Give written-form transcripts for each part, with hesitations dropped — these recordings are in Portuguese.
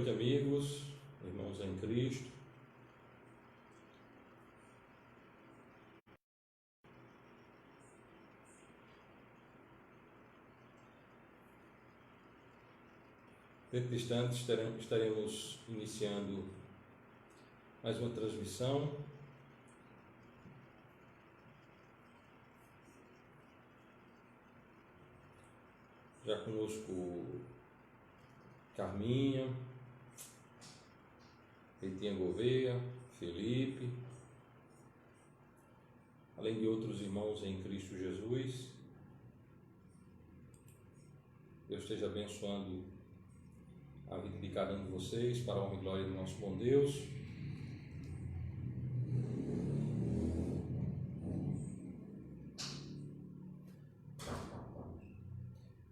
noite, amigos, irmãos em Cristo. Dentro de instantes estaremos iniciando mais uma transmissão. Já conosco Carminha, Ritinha Gouveia, Felipe, além de outros irmãos em Cristo Jesus. Deus esteja abençoando a vida de cada um de vocês, para a honra e glória do nosso bom Deus.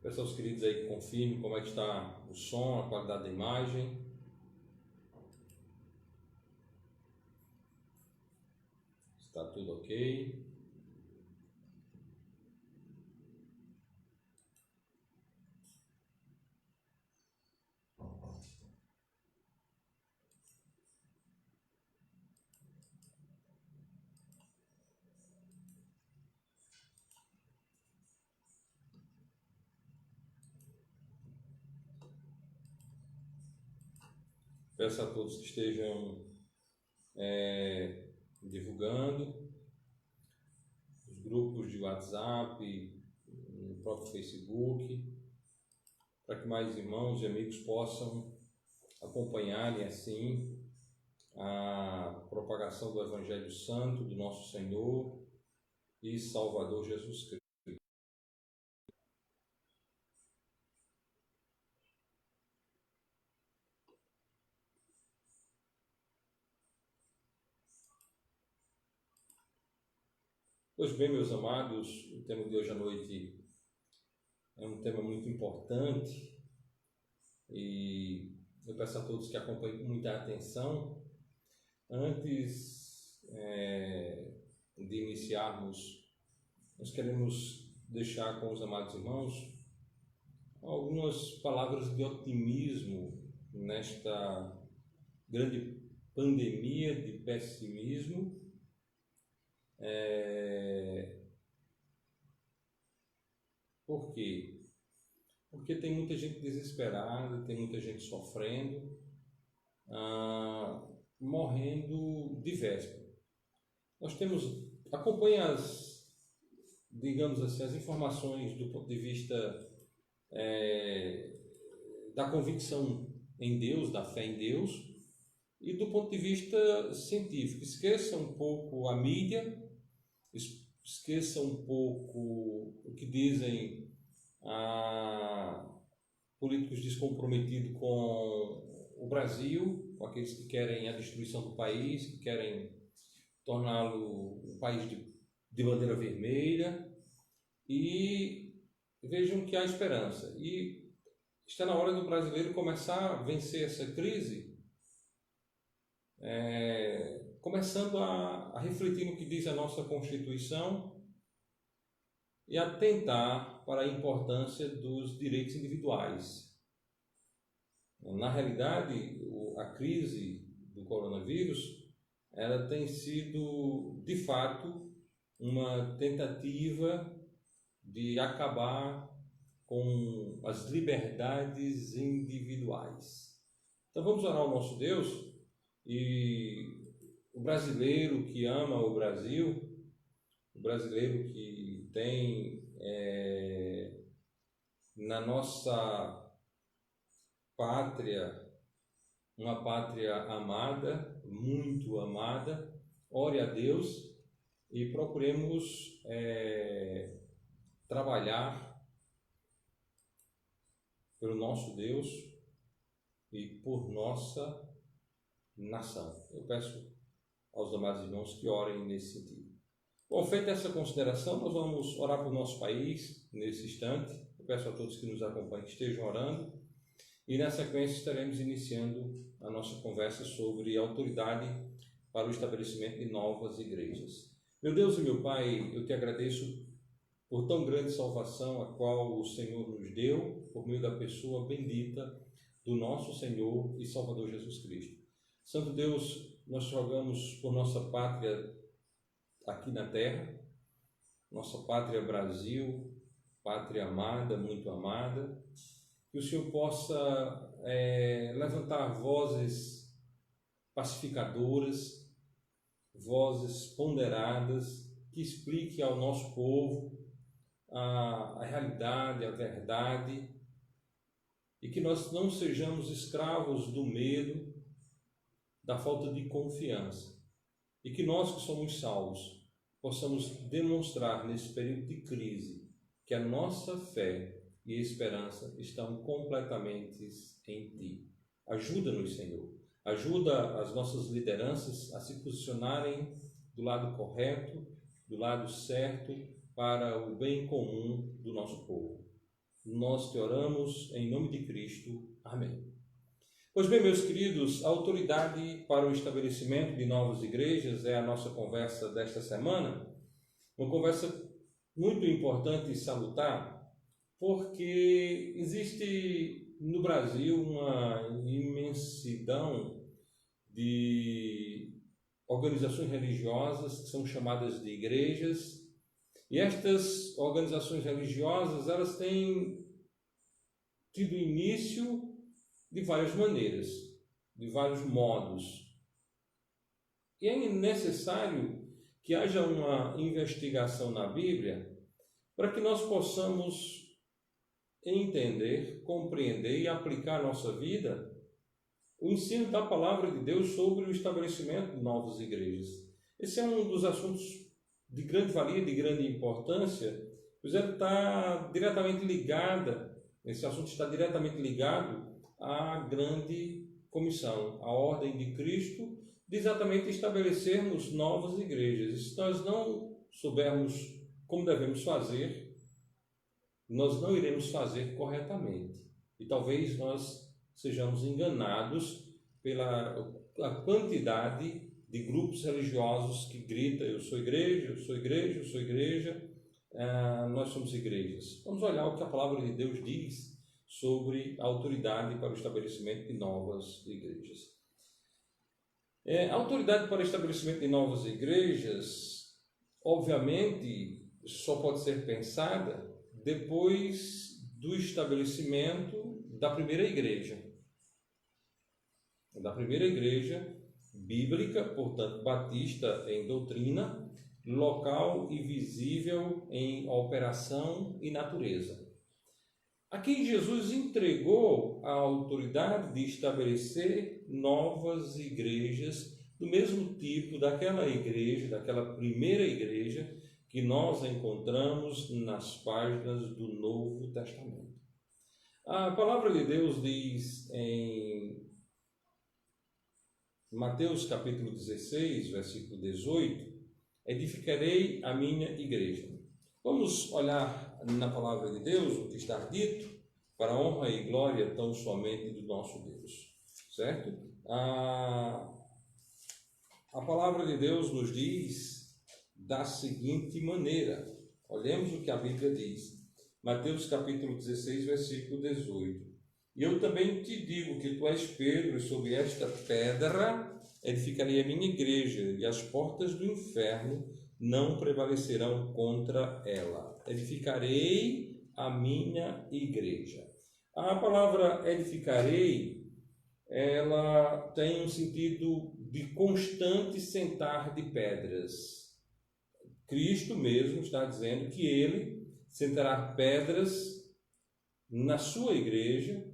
Peço aos queridos aí que confirmem como é que está o som, a qualidade da imagem. Está tudo ok. Peço a todos que estejam divulgando os grupos de WhatsApp, no próprio Facebook, para que mais irmãos e amigos possam acompanharem assim a propagação do Evangelho Santo do nosso Senhor e Salvador Jesus Cristo. Pois bem, meus amados, o tema de hoje à noite é um tema muito importante e eu peço a todos que acompanhem com muita atenção. Antes de iniciarmos, nós queremos deixar com os amados irmãos algumas palavras de otimismo nesta grande pandemia de pessimismo. Por quê? Porque tem muita gente desesperada, tem muita gente sofrendo, morrendo de véspera. Nós acompanhe digamos assim, as informações do ponto de vista da convicção em Deus, da fé em Deus, e do ponto de vista científico. Esqueça um pouco a mídia, esqueça um pouco o que dizem políticos descomprometidos com o Brasil, com aqueles que querem a destruição do país, que querem torná-lo um país de bandeira vermelha, e vejam que há esperança. E está na hora do brasileiro começar a vencer essa crise, começando a refletir no que diz a nossa Constituição e atentar para a importância dos direitos individuais. Na realidade, a crise do coronavírus, ela tem sido, de fato, uma tentativa de acabar com as liberdades individuais. Então vamos orar ao nosso Deus, e o brasileiro que ama o Brasil, o brasileiro que tem na nossa pátria, uma pátria amada, muito amada, ore a Deus e procuremos trabalhar pelo nosso Deus e por nossa nação. Eu peço aos demais irmãos que orem nesse sentido. Bom, feita essa consideração, nós vamos orar para o nosso país nesse instante. Eu peço a todos que nos acompanhem que estejam orando, e na sequência estaremos iniciando a nossa conversa sobre autoridade para o estabelecimento de novas igrejas. Meu Deus e meu Pai, eu te agradeço por tão grande salvação a qual o Senhor nos deu, por meio da pessoa bendita do nosso Senhor e Salvador Jesus Cristo. Santo Deus, nós rogamos por nossa pátria aqui na terra, nossa pátria Brasil, pátria amada, muito amada, que o Senhor possa levantar vozes pacificadoras, vozes ponderadas, que explique ao nosso povo a realidade, a verdade, e que nós não sejamos escravos do medo, da falta de confiança, e que nós que somos salvos possamos demonstrar nesse período de crise que a nossa fé e esperança estão completamente em Ti. Ajuda-nos, Senhor. Ajuda as nossas lideranças a se posicionarem do lado correto, do lado certo, para o bem comum do nosso povo. Nós te oramos em nome de Cristo. Amém. Pois bem, meus queridos, a autoridade para o estabelecimento de novas igrejas é a nossa conversa desta semana. Uma conversa muito importante e salutar, porque existe no Brasil uma imensidão de organizações religiosas que são chamadas de igrejas, e estas organizações religiosas, elas têm tido início de várias maneiras, de vários modos. E é necessário que haja uma investigação na Bíblia para que nós possamos entender, compreender e aplicar à nossa vida o ensino da palavra de Deus sobre o estabelecimento de novas igrejas. Esse é um dos assuntos de grande valia, de grande importância, pois ele está diretamente ligado, esse assunto está diretamente ligado à grande comissão, à ordem de Cristo, de exatamente estabelecermos novas igrejas. E se nós não soubermos como devemos fazer, nós não iremos fazer corretamente. E talvez nós sejamos enganados pela quantidade de grupos religiosos que gritam: eu sou igreja, eu sou igreja, eu sou igreja, nós somos igrejas. Vamos olhar o que a palavra de Deus diz sobre a autoridade para o estabelecimento de novas igrejas. A autoridade para o estabelecimento de novas igrejas, obviamente, só pode ser pensada depois do estabelecimento da primeira igreja. Da primeira igreja bíblica, portanto, batista em doutrina, local e visível em operação e natureza. A quem Jesus entregou a autoridade de estabelecer novas igrejas do mesmo tipo daquela igreja, daquela primeira igreja que nós encontramos nas páginas do Novo Testamento. A palavra de Deus diz em Mateus capítulo 16, versículo 18, edificarei a minha igreja. Vamos olhar na palavra de Deus o que está dito, para a honra e glória tão somente do nosso Deus, certo? A palavra de Deus nos diz da seguinte maneira, olhemos o que a Bíblia diz, Mateus capítulo 16, versículo 18. E eu também te digo que tu és Pedro, e sobre esta pedra edificarei a minha igreja, e as portas do inferno não prevalecerão contra ela. Edificarei a minha igreja. A palavra edificarei, ela tem um sentido de constante sentar de pedras. Cristo mesmo está dizendo que ele sentará pedras na sua igreja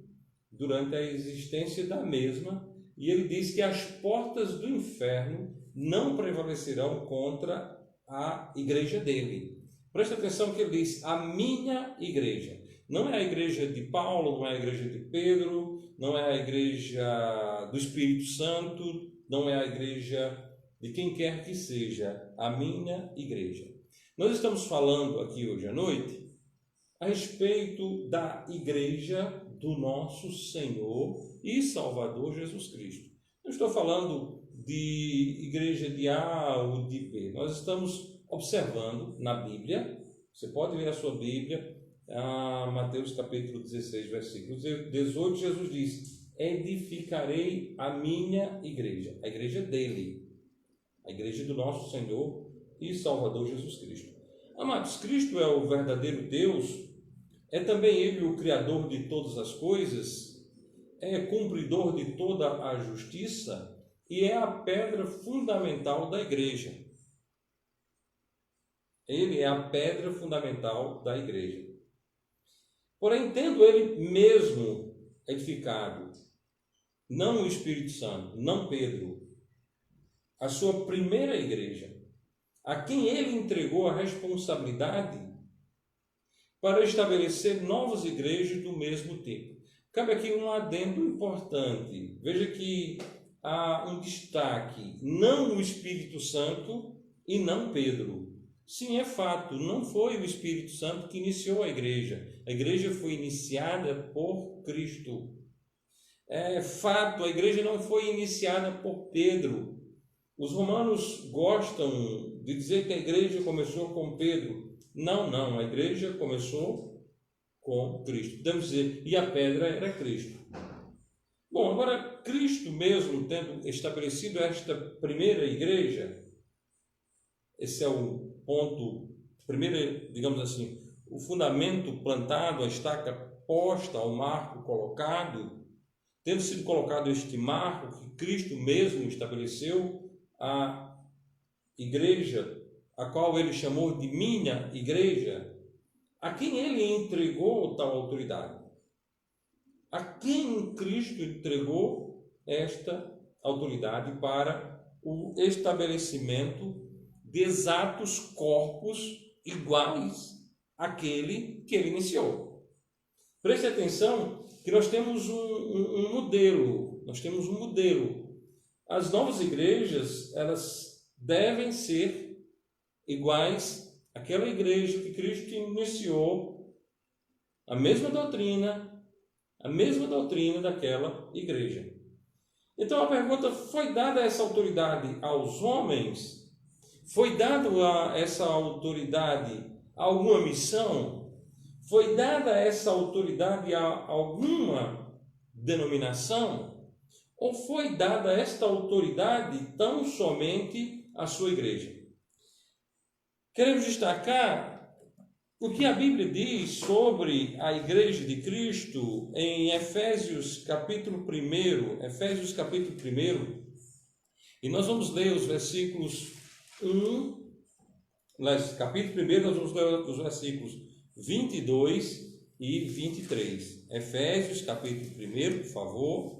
durante a existência da mesma, e ele diz que as portas do inferno não prevalecerão contra a igreja dele. Presta atenção que ele diz, a minha igreja. Não é a igreja de Paulo, não é a igreja de Pedro, não é a igreja do Espírito Santo, não é a igreja de quem quer que seja, a minha igreja. Nós estamos falando aqui hoje à noite a respeito da igreja do nosso Senhor e Salvador Jesus Cristo. Não estou falando de igreja de A ou de B. Nós estamos observando na Bíblia, você pode ver a sua Bíblia, Mateus capítulo 16, versículo 18, Jesus diz, edificarei a minha igreja, a igreja dele, a igreja do nosso Senhor e Salvador Jesus Cristo. Amados, Cristo é o verdadeiro Deus, é também Ele o Criador de todas as coisas, é cumpridor de toda a justiça e é a pedra fundamental da igreja. Ele é a pedra fundamental da igreja. Porém, tendo Ele mesmo edificado, não o Espírito Santo, não Pedro, a sua primeira igreja, a quem Ele entregou a responsabilidade para estabelecer novas igrejas do mesmo tipo. Cabe aqui um adendo importante. Veja que há um destaque, não o Espírito Santo e não Pedro. Sim, é fato, não foi o Espírito Santo que iniciou a igreja. A igreja foi iniciada por Cristo. É fato, a igreja não foi iniciada por Pedro. Os romanos gostam de dizer que a igreja começou com Pedro. Não, a igreja começou com Cristo. Podemos dizer, e a pedra era Cristo. Bom, agora, Cristo mesmo tendo estabelecido esta primeira igreja, esse é o ponto, primeiro, digamos assim, o fundamento plantado, a estaca posta, o marco colocado, tendo sido colocado este marco que Cristo mesmo estabeleceu, a igreja, a qual ele chamou de minha igreja, a quem ele entregou tal autoridade? A quem Cristo entregou esta autoridade para o estabelecimento de exatos corpos iguais àquele que ele iniciou? Preste atenção que nós temos um modelo, As novas igrejas, elas devem ser iguais àquela igreja que Cristo iniciou, a mesma doutrina daquela igreja. Então a pergunta: foi dada essa autoridade aos homens? Foi dada a essa autoridade a alguma missão? Foi dada essa autoridade a alguma denominação? Ou foi dada esta autoridade tão somente à sua igreja? Queremos destacar o que a Bíblia diz sobre a igreja de Cristo em Efésios capítulo 1, e nós vamos ler os versículos 1, capítulo 1, nós vamos ler os versículos 22 e 23. Efésios capítulo 1, por favor.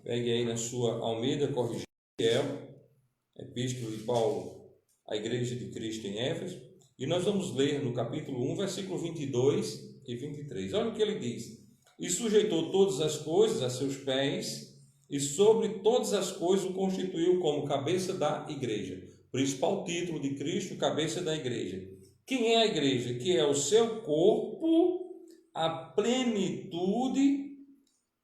Pegue aí na sua Almeida Corrigida, Epístola de Paulo à Igreja de Cristo em Éfeso, e nós vamos ler no capítulo 1, versículo 22 e 23. Olha o que ele diz: e sujeitou todas as coisas a seus pés, e sobre todas as coisas o constituiu como cabeça da igreja. Principal título de Cristo, cabeça da igreja. Quem é a igreja? Que é o seu corpo, a plenitude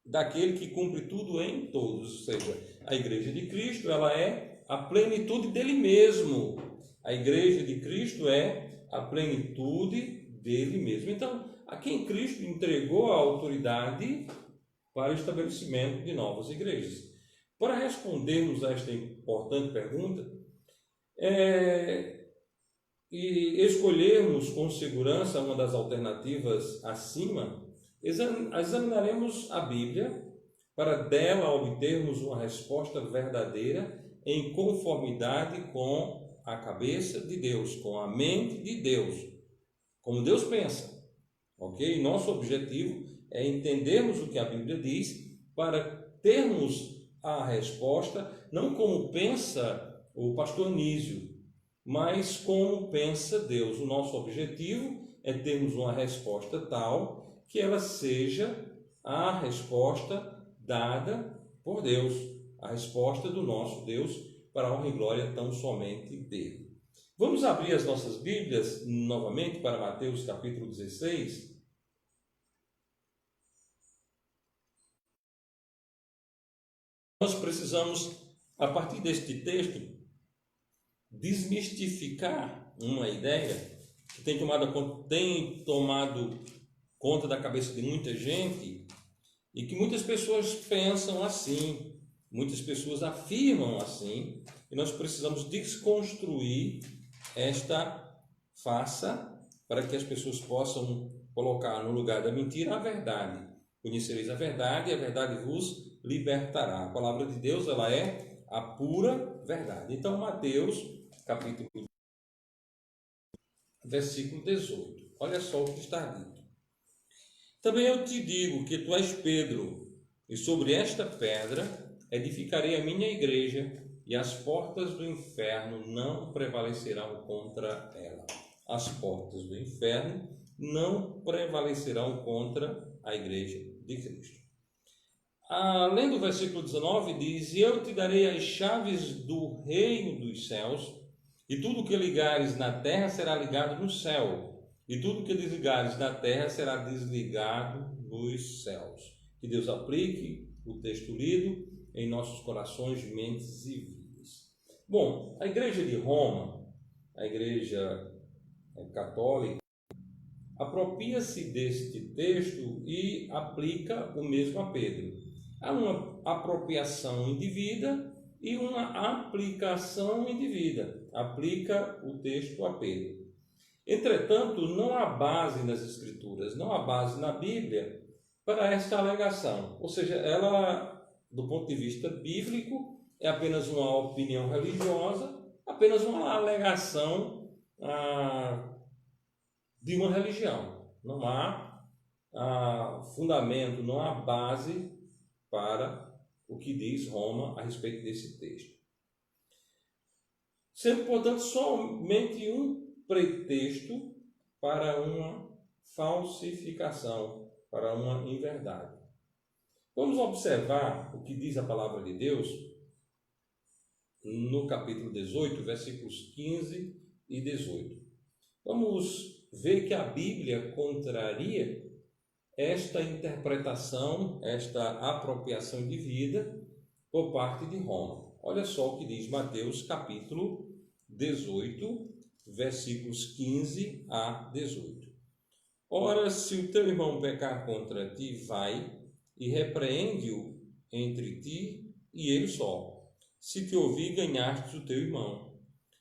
daquele que cumpre tudo em todos. Ou seja, a igreja de Cristo, ela é a plenitude dele mesmo. A igreja de Cristo é a plenitude dele mesmo. Então, a quem Cristo entregou a autoridade para o estabelecimento de novas igrejas. Para respondermos a esta importante pergunta, e escolhermos com segurança uma das alternativas acima, examinaremos a Bíblia para dela obtermos uma resposta verdadeira em conformidade com a cabeça de Deus, com a mente de Deus, como Deus pensa, ok? Nosso objetivo é entendermos o que a Bíblia diz para termos a resposta, não como pensa o pastor Anísio, mas como pensa Deus. O nosso objetivo é termos uma resposta tal que ela seja a resposta dada por Deus, a resposta do nosso Deus, para a honra e glória tão somente dele. Vamos abrir as nossas Bíblias novamente para Mateus capítulo 16. Nós precisamos, a partir deste texto, desmistificar uma ideia que tem tomado conta da cabeça de muita gente, E que muitas pessoas pensam assim, muitas pessoas afirmam assim, e nós precisamos desconstruir esta farsa para que as pessoas possam colocar no lugar da mentira a verdade. Conhecereis a verdade e a verdade vos libertará. A palavra de Deus, ela é a pura verdade. Então, Mateus, capítulo versículo 18. Olha só o que está dito. Também eu te digo que tu és Pedro, e sobre esta pedra edificarei a minha igreja, e as portas do inferno não prevalecerão contra ela. As portas do inferno não prevalecerão contra a igreja de Cristo. Além do versículo 19, diz: E eu te darei as chaves do reino dos céus, e tudo que ligares na terra será ligado no céu, e tudo que desligares na terra será desligado nos céus. Que Deus aplique o texto lido em nossos corações, mentes e vidas. Bom, a igreja de Roma, a igreja católica, apropria-se deste texto e aplica o mesmo a Pedro. Há uma apropriação indevida e uma aplicação indevida. Aplica o texto a Pedro. Entretanto, não há base nas Escrituras, não há base na Bíblia para esta alegação. Ou seja, ela, do ponto de vista bíblico, é apenas uma opinião religiosa, apenas uma alegação de uma religião. Não há fundamento, não há base para o que diz Roma a respeito desse texto. Sendo, portanto, somente um pretexto para uma falsificação, para uma inverdade. Vamos observar o que diz a palavra de Deus no capítulo 18, versículos 15 e 18. Vamos ver que a Bíblia contraria esta interpretação, esta apropriação de vida por parte de Roma. Olha só o que diz Mateus capítulo 18, versículos 15 a 18. Ora, se o teu irmão pecar contra ti, vai e repreende-o entre ti e ele só. Se te ouvir, ganhaste o teu irmão.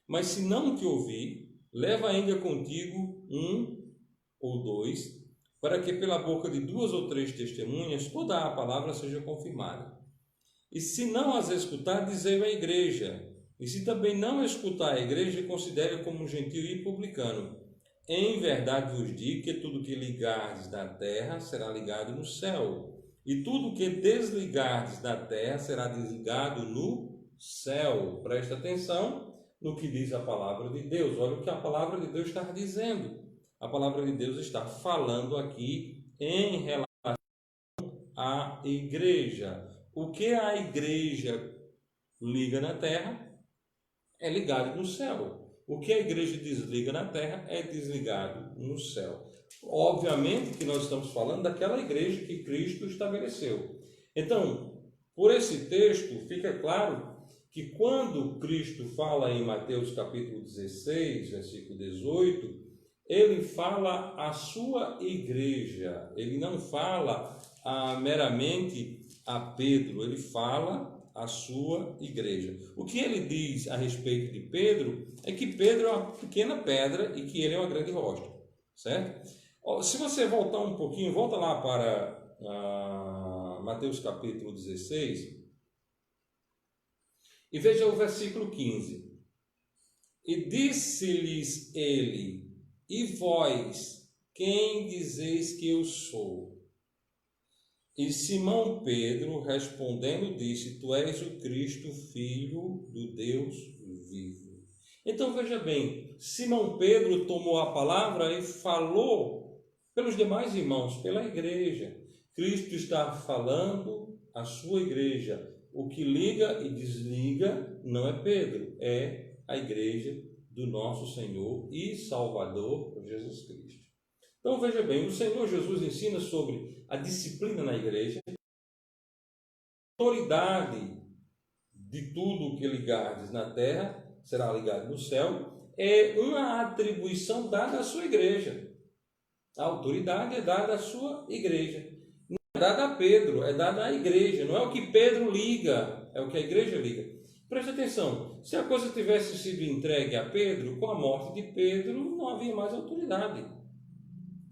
Mas se não te ouvir, leva ainda contigo um ou dois, para que pela boca de 2 ou 3 testemunhas toda a palavra seja confirmada. E se não as escutar, dizei à igreja. E se também não escutar a igreja, considere como um gentio e publicano. Em verdade vos digo que tudo que ligardes na terra será ligado no céu, e tudo que desligardes da terra será desligado no céu. Presta atenção no que diz a palavra de Deus. Olha o que a palavra de Deus está dizendo. A palavra de Deus está falando aqui em relação à igreja. O que a igreja liga na terra é ligado no céu. O que a igreja desliga na terra é desligado no céu. Obviamente que nós estamos falando daquela igreja que Cristo estabeleceu. Então, por esse texto, fica claro que quando Cristo fala em Mateus capítulo 16, versículo 18, ele fala a sua igreja, ele não fala meramente a Pedro, ele fala a sua igreja. O que ele diz a respeito de Pedro é que Pedro é uma pequena pedra e que ele é uma grande rocha, certo? Se você voltar um pouquinho, volta lá para Mateus capítulo 16 e veja o versículo 15. E disse-lhes ele: E vós, quem dizeis que eu sou? E Simão Pedro, respondendo, disse: Tu és o Cristo, filho do Deus vivo. Então veja bem, Simão Pedro tomou a palavra e falou pelos demais irmãos, pela igreja. Cristo está falando à sua igreja. O que liga e desliga não é Pedro, é a igreja do nosso Senhor e Salvador Jesus Cristo. Então veja bem, o Senhor Jesus ensina sobre a disciplina na igreja, a autoridade de tudo que ligardes na terra será ligado no céu, é uma atribuição dada à sua igreja. A autoridade é dada à sua igreja. Não é dada a Pedro, é dada à igreja. Não é o que Pedro liga, é o que a igreja liga. Preste atenção, se a coisa tivesse sido entregue a Pedro, com a morte de Pedro, não havia mais autoridade.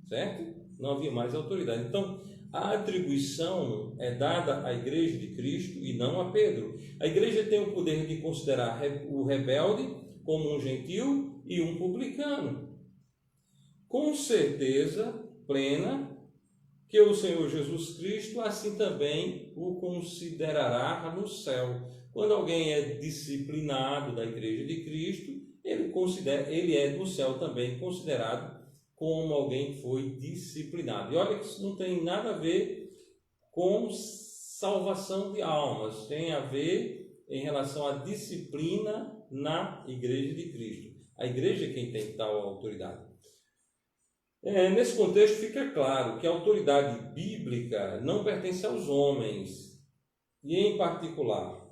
Certo? Não havia mais autoridade. Então, a atribuição é dada à igreja de Cristo e não a Pedro. A igreja tem o poder de considerar o rebelde como um gentil e um publicano. Com certeza plena que o Senhor Jesus Cristo assim também o considerará no céu. Quando alguém é disciplinado da igreja de Cristo, ele é no céu também considerado como alguém que foi disciplinado. E olha que isso não tem nada a ver com salvação de almas, tem a ver em relação à disciplina na igreja de Cristo. A igreja é quem tem tal autoridade. Nesse contexto fica claro que a autoridade bíblica não pertence aos homens, e em particular,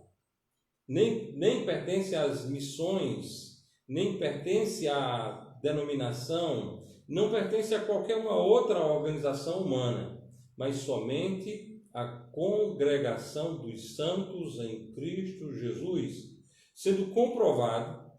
nem pertence às missões, nem pertence à denominação, não pertence a qualquer uma outra organização humana, mas somente à congregação dos santos em Cristo Jesus, sendo comprovado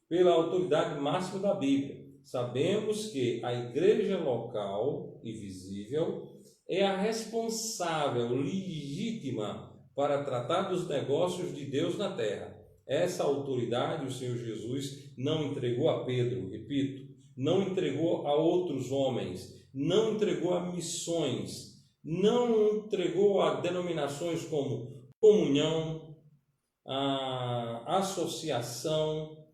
pela autoridade máxima da Bíblia. Sabemos que a igreja local e visível é a responsável legítima para tratar dos negócios de Deus na terra. Essa autoridade o Senhor Jesus não entregou a Pedro, repito, não entregou a outros homens, não entregou a missões, não entregou a denominações como comunhão, a associação,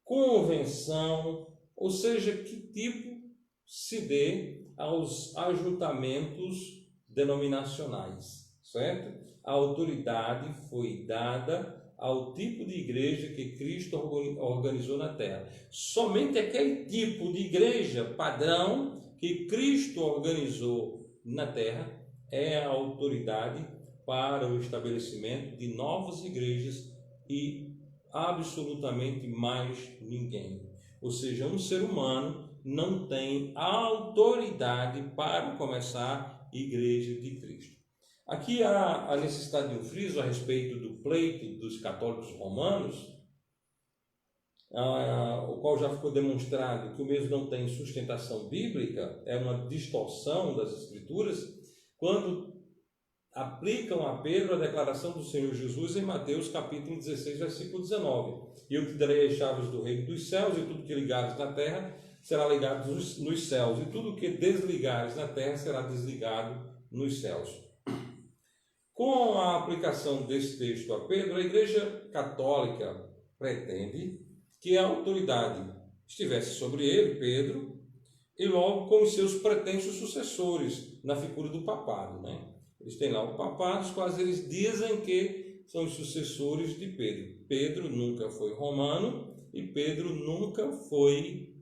convenção, ou seja, que tipo se dê aos ajuntamentos denominacionais, certo? A autoridade foi dada ao tipo de igreja que Cristo organizou na terra. Somente aquele tipo de igreja padrão que Cristo organizou na terra é a autoridade para o estabelecimento de novas igrejas e absolutamente mais ninguém. Ou seja, um ser humano não tem autoridade para começar a igreja de Cristo. Aqui há a necessidade de um friso a respeito do pleito dos católicos romanos, o qual já ficou demonstrado que o mesmo não tem sustentação bíblica, é uma distorção das Escrituras, quando aplicam a Pedro a declaração do Senhor Jesus em Mateus capítulo 16, versículo 19. E eu te darei as chaves do reino dos céus, e tudo que ligares na terra será ligado nos céus, e tudo que desligares na terra será desligado nos céus. Com a aplicação desse texto a Pedro, a Igreja Católica pretende que a autoridade estivesse sobre ele, Pedro, e logo com os seus pretensos sucessores, na figura do papado, né? Eles têm lá o papado, os quais eles dizem que são os sucessores de Pedro. Pedro nunca foi romano e Pedro nunca foi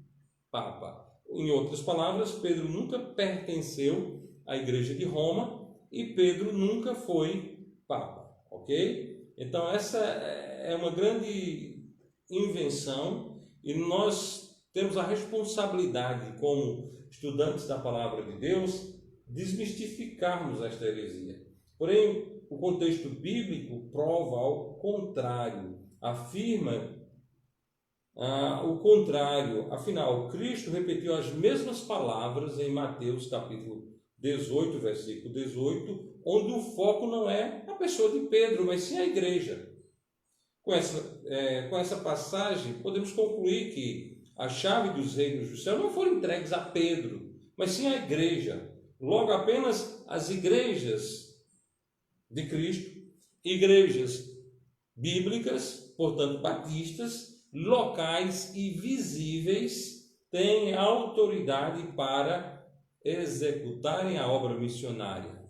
papa. Em outras palavras, Pedro nunca pertenceu à Igreja de Roma e Pedro nunca foi papa, ok? Então essa é uma grande invenção e nós temos a responsabilidade, como estudantes da Palavra de Deus, desmistificarmos esta heresia. Porém, o contexto bíblico prova ao contrário, afirma o contrário. Afinal, Cristo repetiu as mesmas palavras em Mateus capítulo 18, versículo 18, onde o foco não é a pessoa de Pedro, mas sim a igreja. Com essa passagem, podemos concluir que a chave dos reinos do céu não foram entregues a Pedro, mas sim à igreja. Logo, apenas as igrejas de Cristo, igrejas bíblicas, portanto batistas, locais e visíveis, têm autoridade para executarem a obra missionária.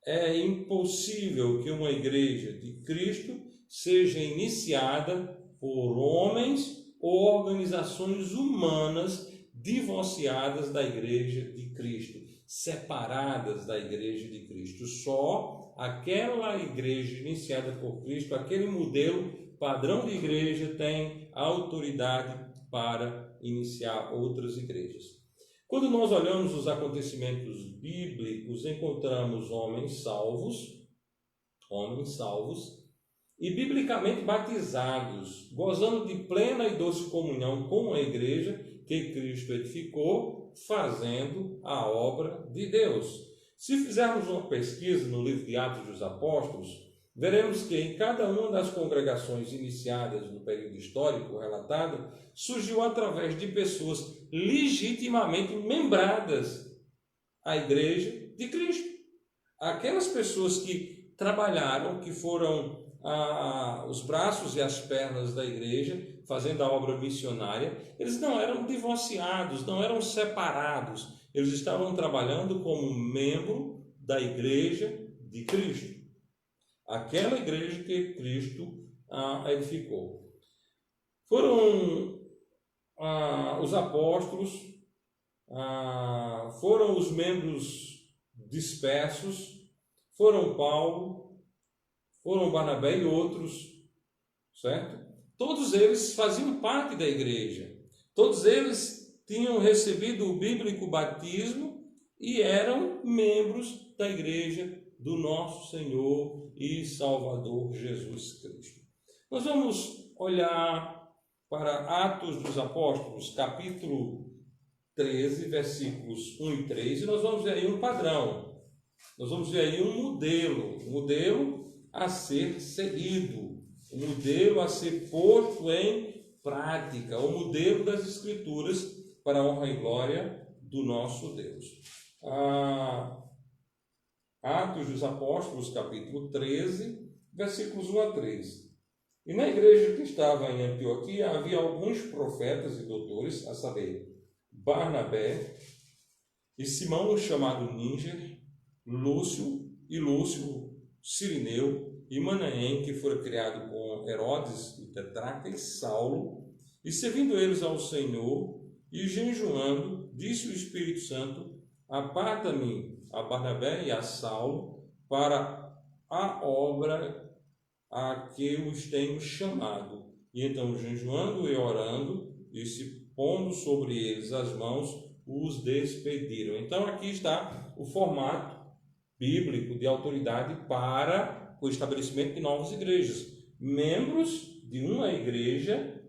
É impossível que uma igreja de Cristo seja iniciada por homens ou organizações humanas divorciadas da igreja de Cristo, separadas da igreja de Cristo. Só aquela igreja iniciada por Cristo, aquele modelo padrão de igreja, tem autoridade para iniciar outras igrejas. Quando nós olhamos os acontecimentos bíblicos, encontramos homens salvos e biblicamente batizados, gozando de plena e doce comunhão com a igreja que Cristo edificou, fazendo a obra de Deus. Se fizermos uma pesquisa no livro de Atos dos Apóstolos, veremos que em cada uma das congregações iniciadas no período histórico relatado, surgiu através de pessoas legitimamente membradas à igreja de Cristo. Aquelas pessoas que trabalharam, que foram os braços e as pernas da igreja, fazendo a obra missionária, eles não eram divorciados, não eram separados, eles estavam trabalhando como membro da igreja de Cristo, aquela igreja que Cristo edificou. Foram os apóstolos, foram os membros dispersos, foram Paulo, foram Barnabé e outros, certo? Todos eles faziam parte da igreja, todos eles tinham recebido o bíblico batismo e eram membros da igreja do nosso Senhor e Salvador Jesus Cristo. Nós vamos olhar para Atos dos Apóstolos, capítulo 13, versículos 1 e 3, e nós vamos ver aí um padrão, nós vamos ver aí um modelo a ser seguido, um modelo a ser posto em prática, o modelo das Escrituras para a honra e glória do nosso Deus. Atos dos Apóstolos, capítulo 13, versículos 1 a 3. E na igreja que estava em Antioquia havia alguns profetas e doutores, a saber, Barnabé e Simão, chamado Níger, Lúcio, Cirineu e Manaém, que fora criado com Herodes, o tetrarca, e Saulo, e servindo eles ao Senhor e jejuando, disse o Espírito Santo: aparta-me a Barnabé e a Saulo para a obra a que os tenho chamado. E então, jejuando e orando, e se pondo sobre eles as mãos, os despediram. Então, aqui está o formato bíblico de autoridade para o estabelecimento de novas igrejas. Membros de uma igreja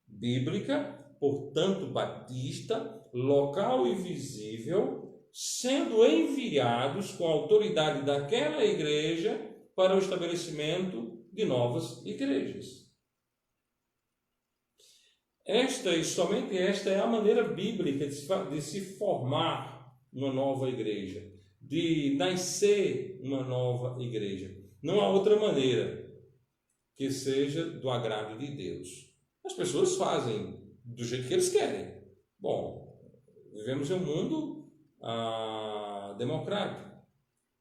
bíblica, portanto batista, local e visível, sendo enviados com a autoridade daquela igreja para o estabelecimento de novas igrejas. Esta e somente esta é a maneira bíblica de se formar uma nova igreja, de nascer uma nova igreja. Não há outra maneira que seja do agrado de Deus. As pessoas fazem do jeito que eles querem. Bom, vivemos em um mundo democrático,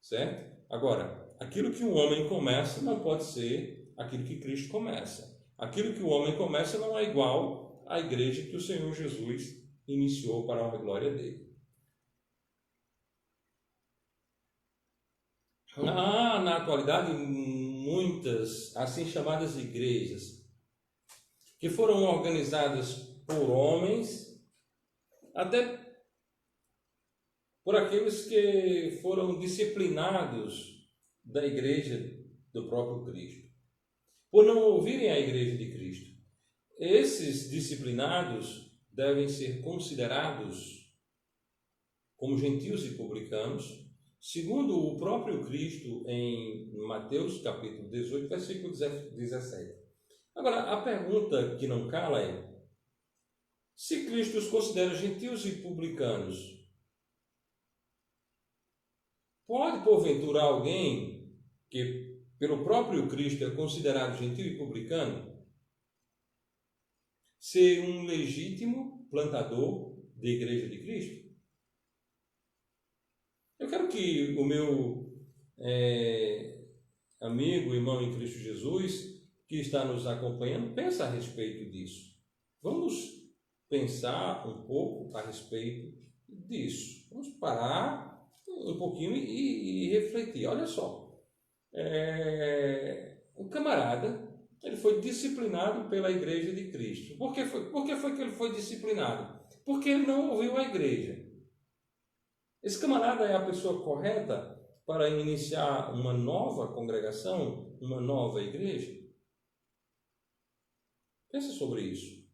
certo? Agora, aquilo que o homem começa não pode ser aquilo que Cristo começa. Aquilo que o homem começa não é igual à igreja que o Senhor Jesus iniciou para a honra e glória dele. Há, na atualidade, muitas assim chamadas igrejas que foram organizadas por homens, até por aqueles que foram disciplinados da igreja do próprio Cristo, por não ouvirem a igreja de Cristo. Esses disciplinados devem ser considerados como gentios e publicanos, segundo o próprio Cristo em Mateus capítulo 18, versículo 17. Agora, a pergunta que não cala é: se Cristo os considera gentios e publicanos, pode porventura alguém que pelo próprio Cristo é considerado gentio e publicano ser um legítimo plantador da igreja de Cristo? Eu quero que o meu amigo, irmão em Cristo Jesus, que está nos acompanhando, pense a respeito disso. Vamos pensar um pouco a respeito disso. Vamos parar um pouquinho e refletir. Olha só, o camarada, ele foi disciplinado pela igreja de Cristo. Por que foi que ele foi disciplinado? Porque ele não ouviu a igreja. Esse camarada é a pessoa correta para iniciar uma nova congregação, uma nova igreja? Pensa sobre isso.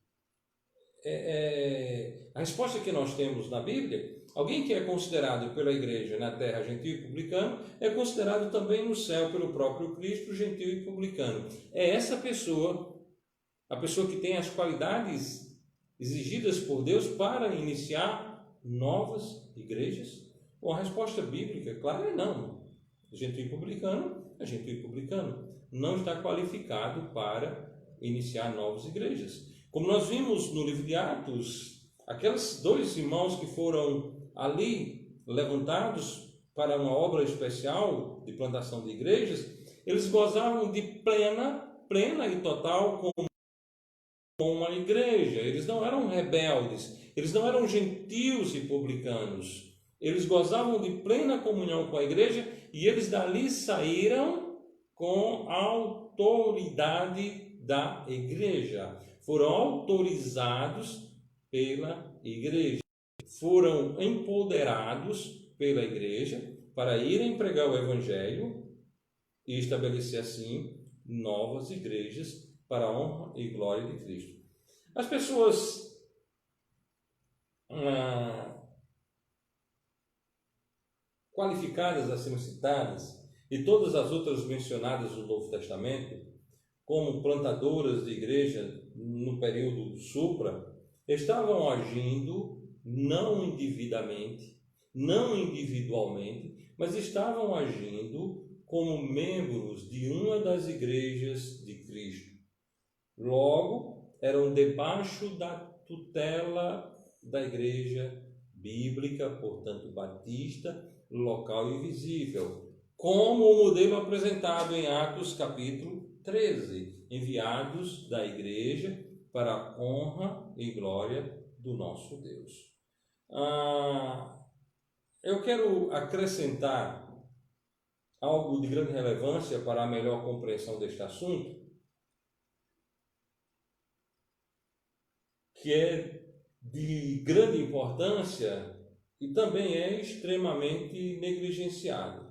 A resposta que nós temos na Bíblia, alguém que é considerado pela igreja na terra gentil e publicano, é considerado também no céu pelo próprio Cristo gentil e publicano. É essa pessoa, a pessoa que tem as qualidades exigidas por Deus para iniciar novas igrejas? Bom, a resposta bíblica, claro, é não. Gentil e publicano é gentil e publicano. Não está qualificado para iniciar novas igrejas. Como nós vimos no livro de Atos, aqueles dois irmãos que foram ali levantados para uma obra especial de plantação de igrejas, eles gozavam de plena e total com a igreja. Eles não eram rebeldes, eles não eram gentios e publicanos. Eles gozavam de plena comunhão com a igreja e eles dali saíram com a autoridade da igreja. Foram autorizados pela igreja. Foram empoderados pela igreja para irem pregar o evangelho e estabelecer assim novas igrejas para a honra e glória de Cristo. As pessoas qualificadas acima citadas e todas as outras mencionadas no Novo Testamento como plantadoras de igreja no período supra, estavam agindo não indevidamente, não individualmente, mas estavam agindo como membros de uma das igrejas de Cristo. Logo, eram debaixo da tutela da igreja bíblica, portanto batista, local e visível, como o modelo apresentado em Atos capítulo 13, enviados da igreja para a honra e glória do nosso Deus. Eu quero acrescentar algo de grande relevância para a melhor compreensão deste assunto, que é de grande importância e também é extremamente negligenciado.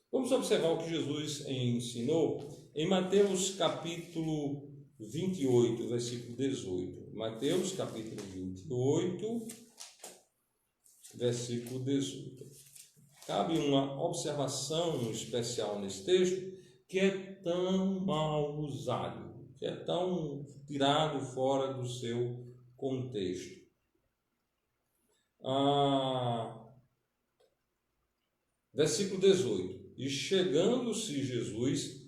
Vamos observar o que Jesus ensinou em Mateus capítulo 28, versículo 18. Mateus capítulo 28, versículo 18. Cabe uma observação especial nesse texto, que é tão mal usado, que é tão tirado fora do seu contexto. Versículo 18. E chegando-se Jesus,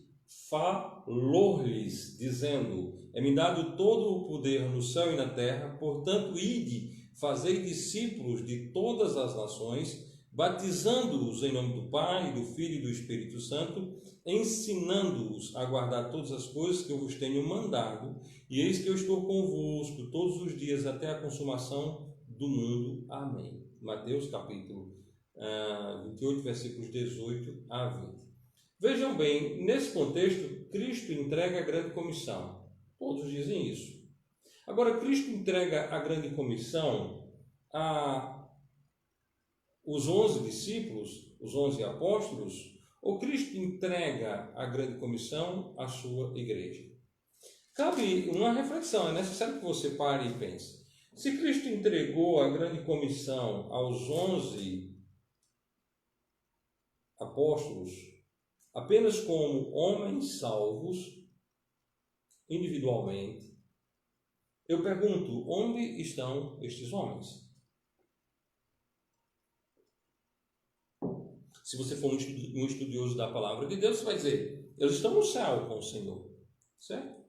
falou-lhes, dizendo: é-me dado todo o poder no céu e na terra, portanto, ide, fazei discípulos de todas as nações, batizando-os em nome do Pai, do Filho e do Espírito Santo, ensinando-os a guardar todas as coisas que eu vos tenho mandado, e eis que eu estou convosco todos os dias até a consumação do mundo. Amém. Mateus capítulo 28, versículos 18 a 20. Vejam bem, nesse contexto, Cristo entrega a grande comissão. Todos dizem isso. Agora, Cristo entrega a grande comissão a os 11 discípulos, os 11 apóstolos, ou Cristo entrega a grande comissão à sua igreja? Cabe uma reflexão, é necessário que você pare e pense. Se Cristo entregou a grande comissão aos 11 apóstolos apenas como homens salvos, individualmente, eu pergunto, onde estão estes homens? Se você for um estudioso da palavra de Deus, você vai dizer, eles estão no céu com o Senhor, certo?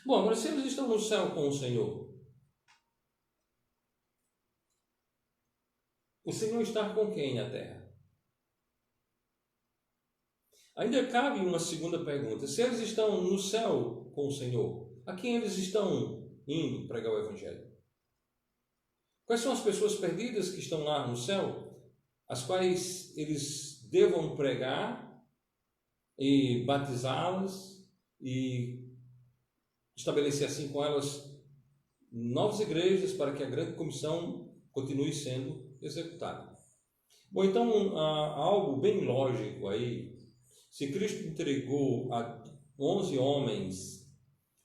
Bom, agora se eles estão no céu com o Senhor está com quem na terra? Ainda cabe uma segunda pergunta. Se eles estão no céu com o Senhor, a quem eles estão indo pregar o Evangelho? Quais são as pessoas perdidas que estão lá no céu, as quais eles devam pregar e batizá-las e estabelecer assim com elas novas igrejas para que a grande comissão continue sendo executada? Bom, então, algo bem lógico aí, se Cristo entregou a 11 homens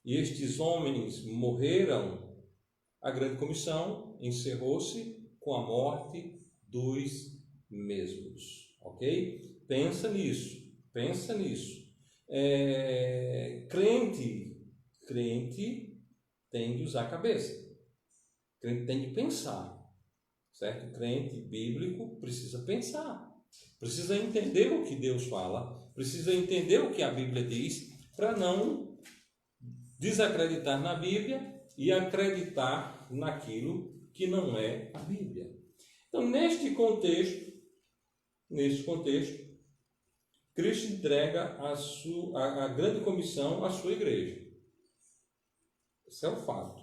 e estes homens morreram, a grande comissão encerrou-se com a morte dos mesmos, ok? Pensa nisso. Crente tem de usar a cabeça, crente tem de pensar, certo? Crente bíblico precisa pensar, precisa entender o que Deus fala, precisa entender o que a Bíblia diz, para não desacreditar na Bíblia e acreditar naquilo que não é a Bíblia. Então, neste contexto, Cristo entrega a grande comissão à sua igreja. Esse é o fato.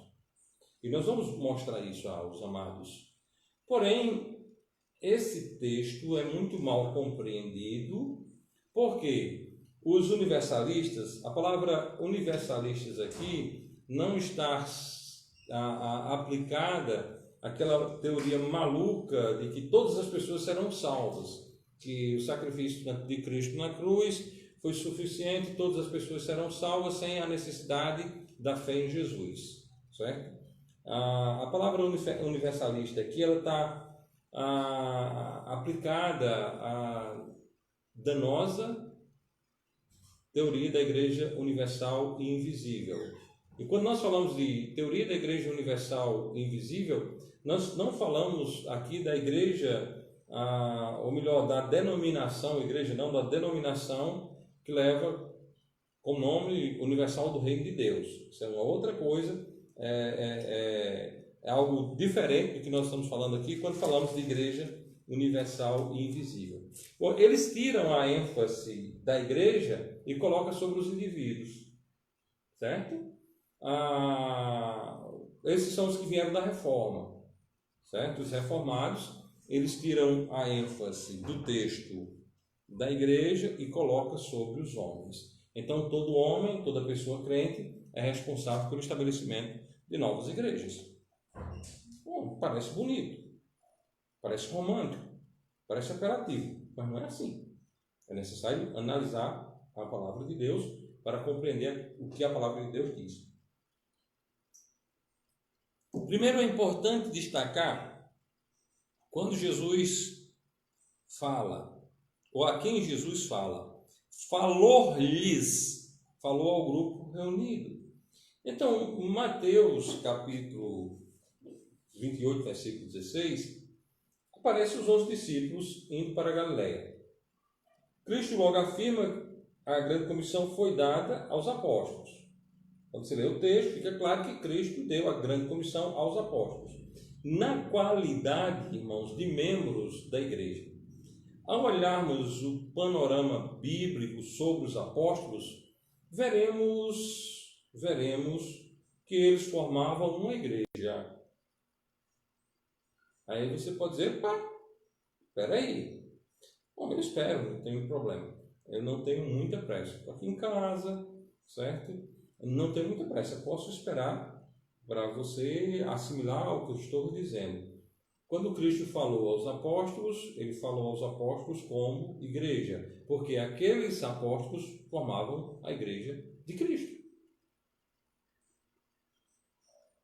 E nós vamos mostrar isso aos amados. Porém, esse texto é muito mal compreendido, porque os universalistas, a palavra universalistas aqui não está aplicada àquela teoria maluca de que todas as pessoas serão salvas, que o sacrifício de Cristo na cruz foi suficiente, todas as pessoas serão salvas sem a necessidade da fé em Jesus, certo? A palavra universalista aqui, ela está aplicada à danosa teoria da Igreja Universal e Invisível. E quando nós falamos de teoria da Igreja Universal e Invisível, nós não falamos aqui da Igreja, ou melhor, da denominação, igreja não, da denominação que leva como nome universal do Reino de Deus. Isso é uma outra coisa, é algo diferente do que nós estamos falando aqui quando falamos de Igreja Universal e Invisível. Bom, eles tiram a ênfase da igreja e colocam sobre os indivíduos, certo? Esses são os que vieram da reforma, certo? Os reformados, eles tiram a ênfase do texto da igreja e colocam sobre os homens. Então, todo homem, toda pessoa crente é responsável pelo estabelecimento de novas igrejas. Bom, parece bonito, parece romântico, parece apelativo, mas não é assim. É necessário analisar a palavra de Deus para compreender o que a palavra de Deus diz. Primeiro, é importante destacar quando Jesus fala, ou a quem Jesus fala, falou-lhes, falou ao grupo reunido. Então, Mateus capítulo 28, versículo 16, aparecem os 11 discípulos indo para a Galileia. Cristo logo afirma que a grande comissão foi dada aos apóstolos. Quando você lê o texto, fica claro que Cristo deu a grande comissão aos apóstolos, na qualidade, irmãos, de membros da igreja. Ao olharmos o panorama bíblico sobre os apóstolos, veremos que eles formavam uma igreja. Aí você pode dizer, espera aí. Bom, eu espero, não tem problema. Eu não tenho muita pressa. Estou aqui em casa, certo? Eu não tenho muita pressa. Eu posso esperar para você assimilar o que eu estou dizendo. Quando Cristo falou aos apóstolos, ele falou aos apóstolos como igreja, porque aqueles apóstolos formavam a igreja de Cristo.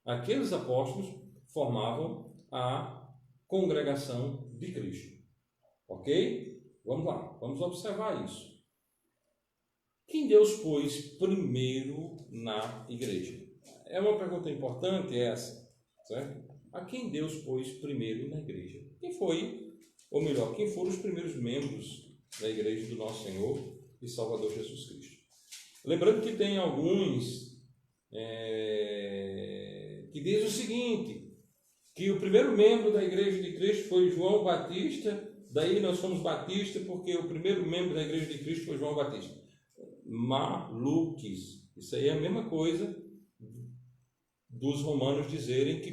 Aqueles apóstolos formavam a congregação de Cristo. Ok? Vamos lá, vamos observar isso. Quem Deus pôs primeiro na igreja? É uma pergunta importante essa, certo? A quem Deus pôs primeiro na igreja? Quem foi, ou melhor, quem foram os primeiros membros da igreja do nosso Senhor e Salvador Jesus Cristo? Lembrando que tem alguns que dizem o seguinte, que o primeiro membro da igreja de Cristo foi João Batista, daí nós somos batistas porque o primeiro membro da igreja de Cristo foi João Batista. Maluquice. Isso aí é a mesma coisa dos romanos dizerem que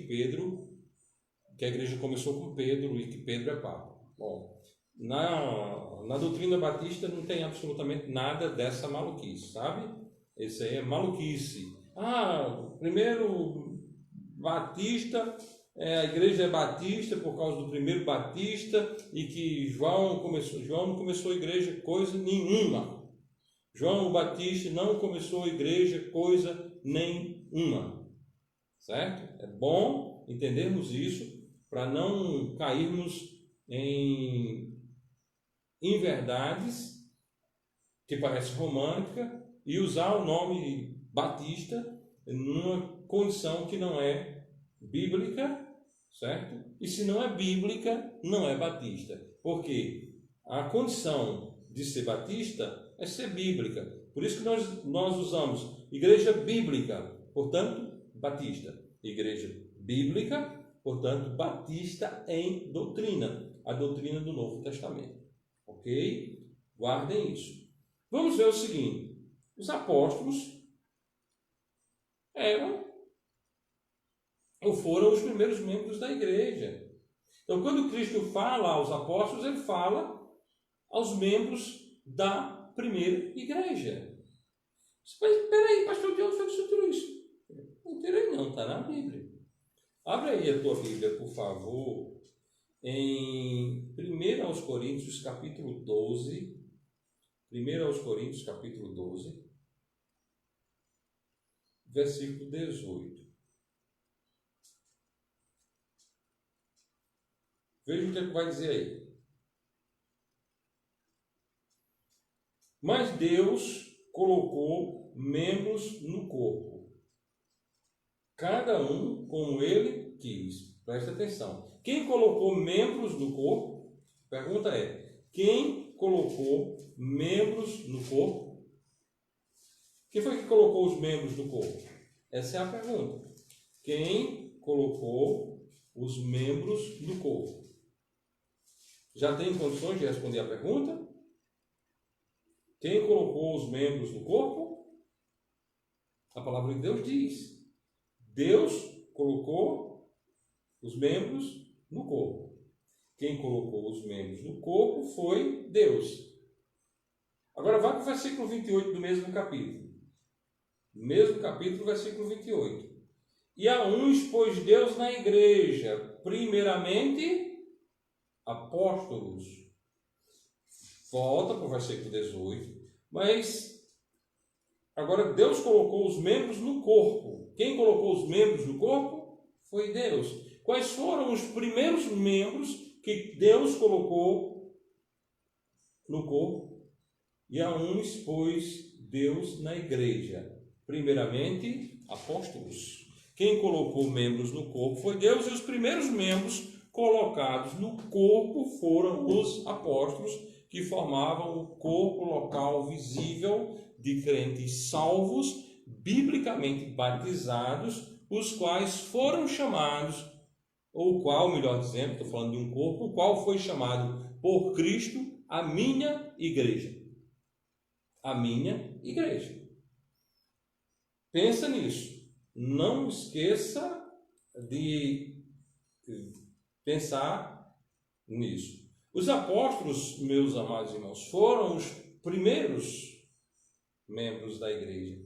a igreja começou com Pedro e que Pedro é Papa. Bom, na doutrina batista não tem absolutamente nada dessa maluquice, sabe? Isso aí é maluquice. O primeiro batista a igreja é batista por causa do primeiro batista e que João não começou a igreja coisa nenhuma. João o Batista não começou a igreja coisa nenhuma. Certo? É bom entendermos isso para não cairmos em inverdades que parece romântica e usar o nome Batista numa condição que não é bíblica, certo? E se não é bíblica, não é batista. Porque a condição de ser batista é ser bíblica. Por isso que nós usamos igreja bíblica, portanto, batista. Igreja bíblica, portanto, batista em doutrina. A doutrina do Novo Testamento. Ok? Guardem isso. Vamos ver o seguinte. Os apóstolos eram ou foram os primeiros membros da igreja. Então, quando Cristo fala aos apóstolos, ele fala aos membros da primeira igreja. Mas, peraí, pastor, de onde foi que você tirou isso? Não tirei não, está na Bíblia. Abre aí a tua Bíblia, por favor, em 1 Coríntios, capítulo 12. 1 Coríntios, capítulo 12, versículo 18. Veja o que vai dizer aí. Mas Deus colocou membros no corpo, cada um como ele quis. Presta atenção. Quem colocou membros no corpo? Pergunta é: quem colocou membros no corpo? Quem foi que colocou os membros no corpo? Essa é a pergunta. Quem colocou os membros no corpo? Já tem condições de responder a pergunta? Quem colocou os membros no corpo? A palavra de Deus diz: Deus colocou os membros no corpo. Quem colocou os membros no corpo foi Deus. Agora vai para o versículo 28 do mesmo capítulo. Mesmo capítulo, versículo 28. E a uns pôs Deus na igreja, primeiramente apóstolos. Volta para o versículo 18. Mas agora Deus colocou os membros no corpo. Quem colocou os membros no corpo foi Deus. Quais foram os primeiros membros que Deus colocou no corpo? E a uns pôs Deus na igreja, primeiramente apóstolos. Quem colocou membros no corpo foi Deus, e os primeiros membros colocados no corpo foram os apóstolos, que formavam o corpo local visível de crentes salvos, biblicamente batizados, os quais foram chamados, ou qual, melhor dizendo, estou falando de um corpo, o qual foi chamado por Cristo a minha igreja. A minha igreja. Pensa nisso. Não esqueça de pensar nisso. Os apóstolos, meus amados irmãos, foram os primeiros membros da igreja.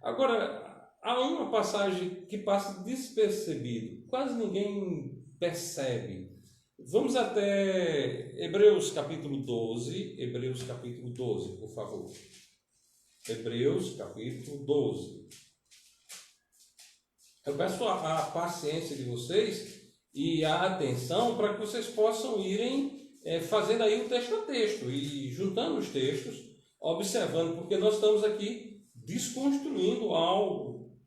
Agora, há uma passagem que passa despercebido, quase ninguém percebe. Vamos até Hebreus capítulo 12, Hebreus capítulo 12, por favor. Hebreus capítulo 12. Eu peço a paciência de vocês e a atenção para que vocês possam irem fazendo aí o texto a texto e juntando os textos, observando, porque nós estamos aqui desconstruindo algo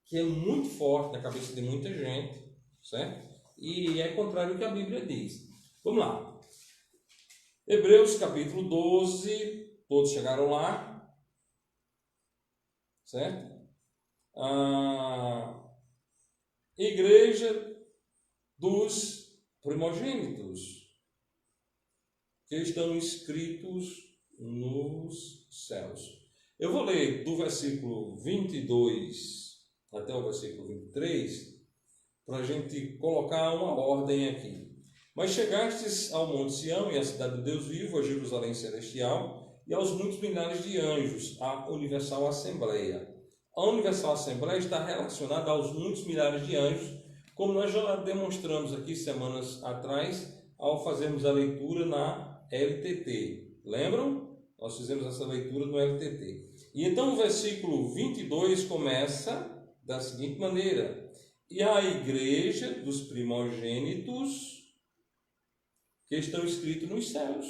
que é muito forte na cabeça de muita gente, certo? E é contrário ao que a Bíblia diz. Vamos lá. Hebreus capítulo 12, todos chegaram lá, certo? Igreja dos primogênitos que estão escritos nos céus. Eu vou ler do versículo 22 até o versículo 23 para a gente colocar uma ordem aqui. Mas chegastes ao Monte Sião e à cidade do Deus vivo, a Jerusalém celestial e aos muitos milhares de anjos, a Universal Assembleia. A Universal Assembleia está relacionada aos muitos milhares de anjos como nós já demonstramos aqui semanas atrás, ao fazermos a leitura na LTT. Lembram? Nós fizemos essa leitura no LTT. E então o versículo 22 começa da seguinte maneira: e a igreja dos primogênitos que estão escritos nos céus.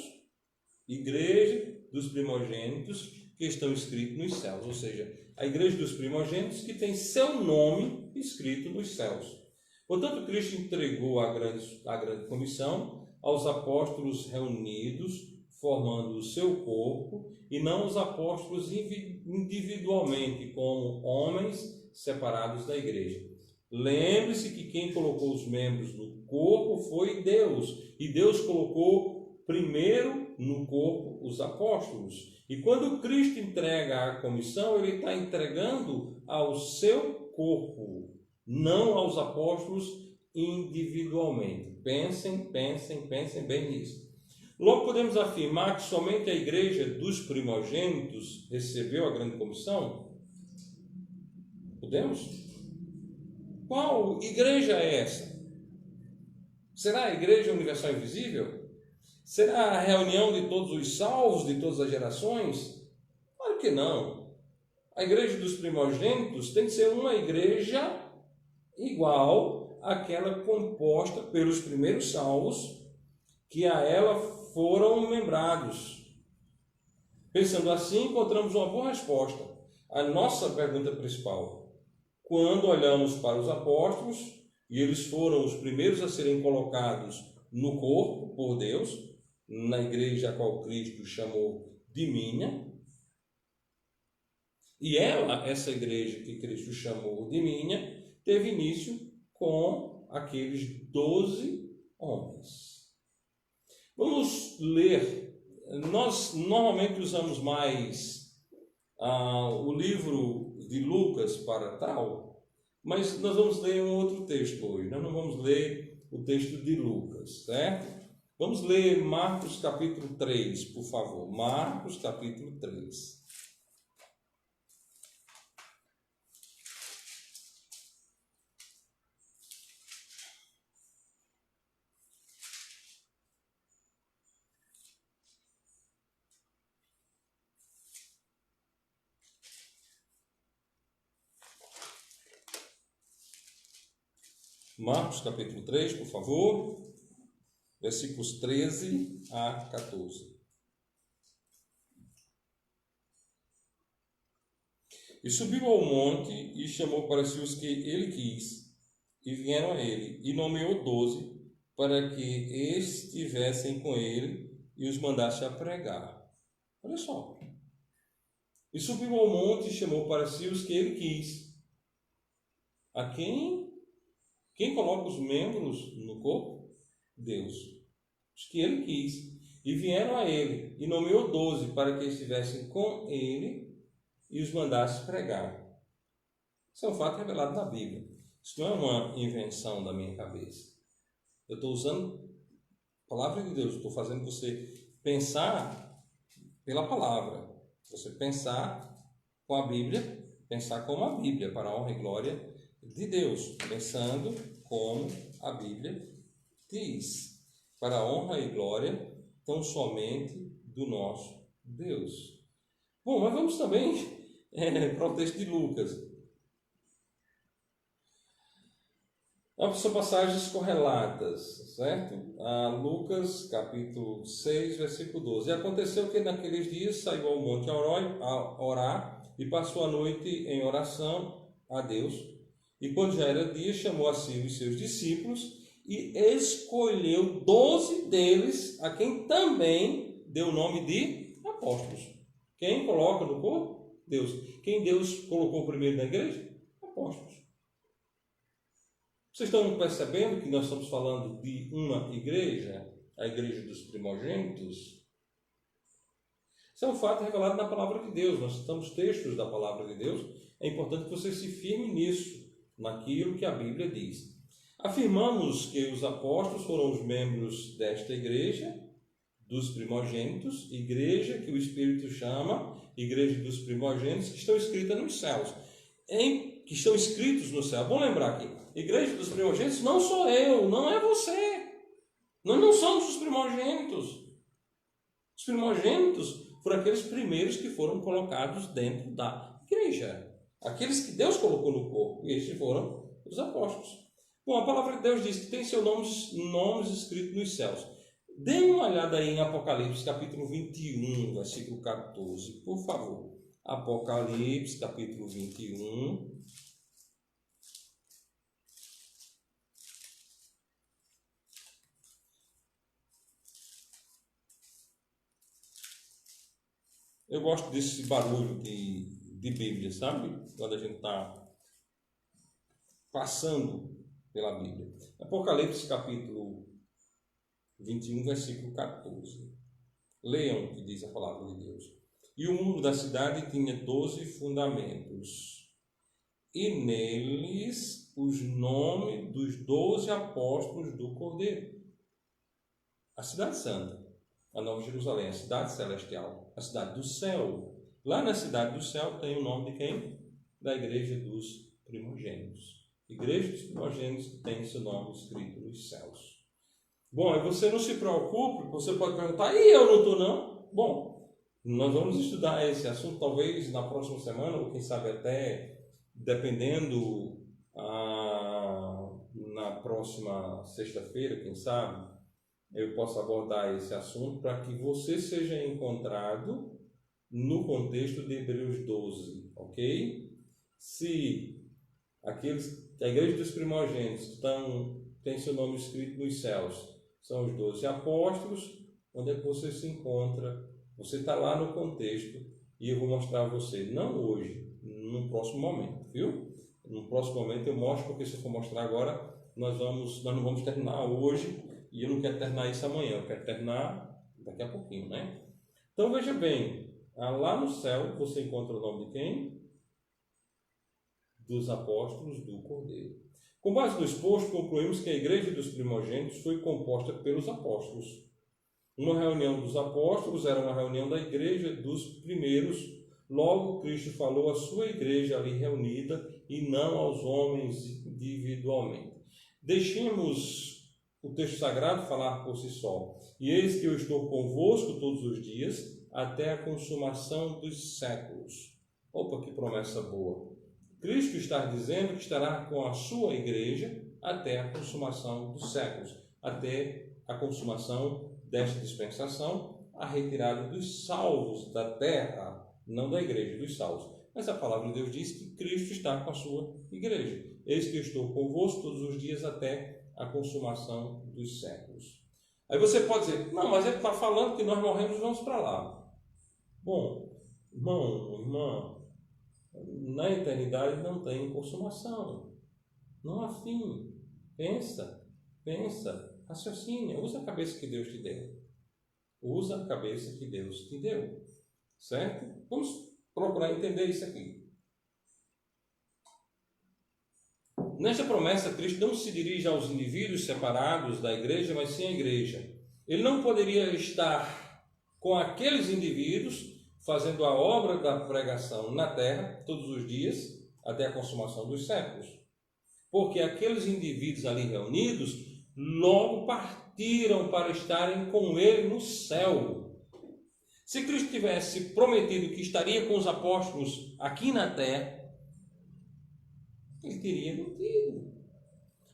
Igreja dos primogênitos que estão escritos nos céus. Ou seja, a igreja dos primogênitos que tem seu nome escrito nos céus. Portanto, Cristo entregou a grande comissão aos apóstolos reunidos, formando o seu corpo, e não os apóstolos individualmente, como homens separados da igreja. Lembre-se que quem colocou os membros no corpo foi Deus, e Deus colocou primeiro no corpo os apóstolos. E quando Cristo entrega a comissão, ele está entregando ao seu corpo, não aos apóstolos individualmente. Pensem bem nisso. Logo podemos afirmar que somente a igreja dos primogênitos recebeu a grande comissão? Podemos? Qual igreja é essa? Será a Igreja Universal Invisível? Será a reunião de todos os salvos, de todas as gerações? Claro que não. A igreja dos primogênitos tem que ser uma igreja igual àquela composta pelos primeiros salvos, que a ela foram membrados. Pensando assim, encontramos uma boa resposta à nossa pergunta principal. Quando olhamos para os apóstolos, e eles foram os primeiros a serem colocados no corpo por Deus, na igreja a qual Cristo chamou de minha, e essa igreja que Cristo chamou de minha, teve início com aqueles 12 homens. Vamos ler. Nós normalmente usamos mais o livro de Lucas para tal, mas nós vamos ler um outro texto hoje. Nós não vamos ler o texto de Lucas, certo? Vamos ler Marcos capítulo 3, por favor. Marcos capítulo 3. Marcos capítulo 3, por favor. Versículos 13 a 14. E subiu ao monte e chamou para si os que ele quis, e vieram a ele, e nomeou 12, para que estivessem com ele e os mandasse a pregar. Olha só. E subiu ao monte e chamou para si os que ele quis. A quem? Quem coloca os membros no corpo? Deus. Os que ele quis. E vieram a ele, e nomeou 12 para que estivessem com ele e os mandasse pregar. Isso é um fato revelado na Bíblia. Isso não é uma invenção da minha cabeça. Eu estou usando a palavra de Deus. Estou fazendo você pensar pela palavra. Você pensar com a Bíblia, pensar como a Bíblia, para a honra e glória de Deus. Pensando como a Bíblia diz, para a honra e glória tão somente do nosso Deus. Bom, mas vamos também para o texto de Lucas. São passagens correlatas, certo? Lucas, capítulo 6, versículo 12. E aconteceu que naqueles dias saiu ao monte a orar e passou a noite em oração a Deus. E quando já era dia, chamou a si os seus discípulos e escolheu 12 deles, a quem também deu o nome de apóstolos. Quem coloca no corpo? Deus. Quem Deus colocou primeiro na igreja? Apóstolos. Vocês estão percebendo que nós estamos falando de uma igreja, a igreja dos primogênitos? Isso é um fato revelado na palavra de Deus. Nós citamos textos da palavra de Deus. É importante que você se firme nisso, naquilo que a Bíblia diz. Afirmamos que os apóstolos foram os membros desta igreja, dos primogênitos, igreja que o Espírito chama, igreja dos primogênitos, que estão escritas nos céus. que estão escritos no céu. Vamos lembrar aqui, igreja dos primogênitos não sou eu, não é você. Nós não somos os primogênitos. Os primogênitos foram aqueles primeiros que foram colocados dentro da igreja. Aqueles que Deus colocou no corpo. E estes foram os apóstolos. Bom, a palavra de Deus diz que tem seus nomes escritos nos céus. Dê uma olhada aí em Apocalipse, capítulo 21, versículo 14, por favor. Apocalipse, capítulo 21. Eu gosto desse barulho de Bíblia, sabe? Quando a gente está passando pela Bíblia. Apocalipse, capítulo 21, versículo 14. Leiam o que diz a palavra de Deus. E o muro da cidade tinha 12 fundamentos, e neles os nomes dos 12 apóstolos do Cordeiro. A cidade santa, a Nova Jerusalém, a cidade celestial, a cidade do céu. Lá na cidade do céu tem o nome de quem? Da igreja dos primogênitos. Igreja dos primogênitos tem seu nome escrito nos céus. Bom, e você não se preocupe, você pode perguntar, e eu não estou não? Bom, nós vamos estudar esse assunto talvez na próxima semana, ou quem sabe até, dependendo, na próxima sexta-feira, quem sabe, eu posso abordar esse assunto para que você seja encontrado no contexto de Hebreus 12, ok? Se a igreja dos primogênitos tem seu nome escrito nos céus, são os 12 apóstolos, onde é que você se encontra? Você está lá no contexto e eu vou mostrar a você, não hoje, no próximo momento, viu? No próximo momento eu mostro, porque se eu for mostrar agora, nós não vamos terminar hoje e eu não quero terminar isso amanhã, eu quero terminar daqui a pouquinho, né? Então veja bem, lá no céu você encontra o nome de quem? Dos apóstolos do Cordeiro. Com base no exposto, concluímos que a igreja dos primogênitos foi composta pelos apóstolos. Uma reunião dos apóstolos era uma reunião da igreja dos primeiros. Logo, Cristo falou à sua igreja ali reunida e não aos homens individualmente. Deixemos o texto sagrado falar por si só. E eis que eu estou convosco todos os dias, até a consumação dos séculos. Opa, que promessa boa! Cristo está dizendo que estará com a sua igreja até a consumação dos séculos, até a consumação desta dispensação, a retirada dos salvos da terra, não da igreja, dos salvos. Mas a palavra de Deus diz que Cristo está com a sua igreja. Eis que eu estou convosco todos os dias até a consumação dos séculos. Aí você pode dizer, não, mas ele está falando que nós morremos e vamos para lá. Bom, irmão, irmã, na eternidade não tem consumação, não há fim. Pensa, raciocínio, usa a cabeça que Deus te deu. Usa a cabeça que Deus te deu. Certo? Vamos procurar entender isso aqui. Nesta promessa, Cristo não se dirige aos indivíduos separados da igreja, mas sim à igreja. Ele não poderia estar com aqueles indivíduos fazendo a obra da pregação na terra, todos os dias, até a consumação dos séculos. Porque aqueles indivíduos ali reunidos, logo partiram para estarem com ele no céu. Se Cristo tivesse prometido que estaria com os apóstolos aqui na terra, ele teria mentido.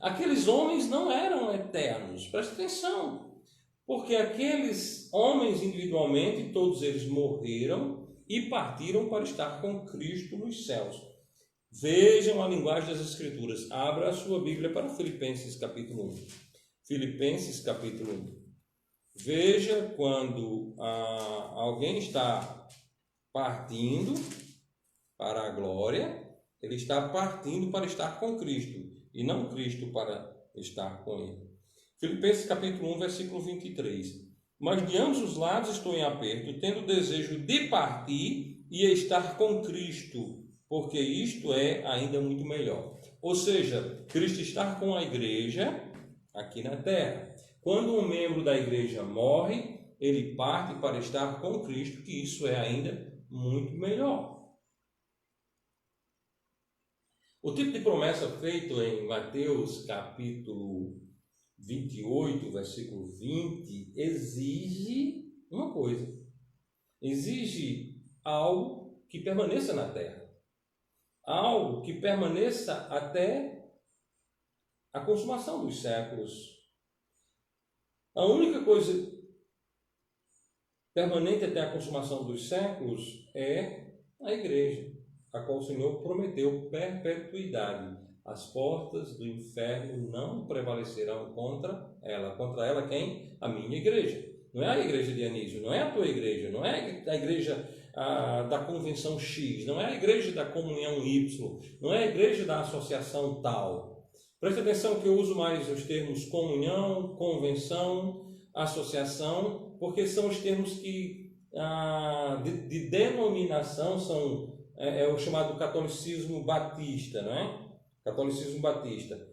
Aqueles homens não eram eternos, presta atenção. Porque aqueles homens individualmente, todos eles morreram e partiram para estar com Cristo nos céus. Vejam a linguagem das Escrituras. Abra a sua Bíblia para Filipenses capítulo 1. Filipenses capítulo 1. Veja quando alguém está partindo para a glória, ele está partindo para estar com Cristo e não Cristo para estar com ele. Filipenses capítulo 1, versículo 23. Mas de ambos os lados estou em aperto, tendo o desejo de partir e estar com Cristo, porque isto é ainda muito melhor. Ou seja, Cristo estar com a igreja aqui na terra. Quando um membro da igreja morre, ele parte para estar com Cristo, que isso é ainda muito melhor. O tipo de promessa feito em Mateus capítulo 28, versículo 20, exige uma coisa. Exige algo que permaneça na terra. Algo que permaneça até a consumação dos séculos. A única coisa permanente até a consumação dos séculos é a igreja, a qual o Senhor prometeu perpetuidade. As portas do inferno não prevalecerão contra ela. Contra ela quem? A minha igreja. Não é a igreja de Anísio, não é a tua igreja, não é a igreja da convenção X, não é a igreja da comunhão Y, não é a igreja da associação tal. Preste atenção que eu uso mais os termos comunhão, convenção, associação, porque são os termos que de denominação são o chamado catolicismo batista, não é? Catolicismo batista,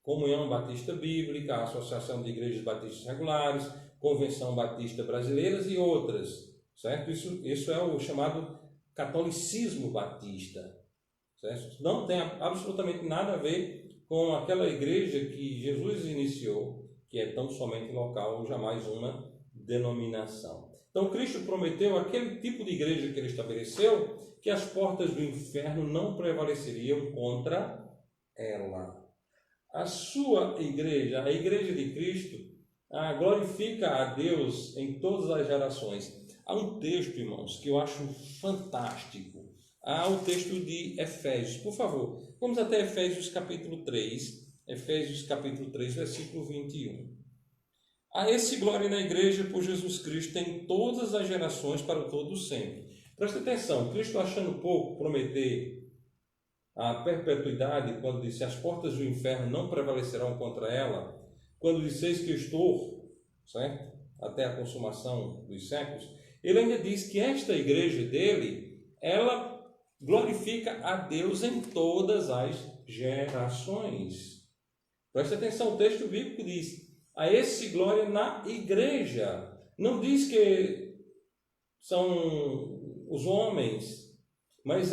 Comunhão Batista Bíblica, Associação de Igrejas Batistas Regulares, Convenção Batista Brasileiras e outras, certo? Isso é o chamado catolicismo batista, certo? Não tem absolutamente nada a ver com aquela igreja que Jesus iniciou, que é tão somente local, jamais uma denominação. Então Cristo prometeu aquele tipo de igreja que ele estabeleceu, que as portas do inferno não prevaleceriam contra ela. A sua igreja, a igreja de Cristo, glorifica a Deus em todas as gerações. Há um texto, irmãos, que eu acho fantástico. Há o texto de Efésios. Por favor, vamos até Efésios capítulo 3. Efésios capítulo 3, versículo 21. Há esse glória na igreja por Jesus Cristo em todas as gerações para todo sempre. Presta atenção, Cristo achando pouco prometer a perpetuidade, quando disse as portas do inferno não prevalecerão contra ela, quando disse eis que estou, certo? Até a consumação dos séculos, ele ainda diz que esta igreja dele, ela glorifica a Deus em todas as gerações. Presta atenção, o texto bíblico diz, a esse glória na igreja. Não diz que são os homens, mas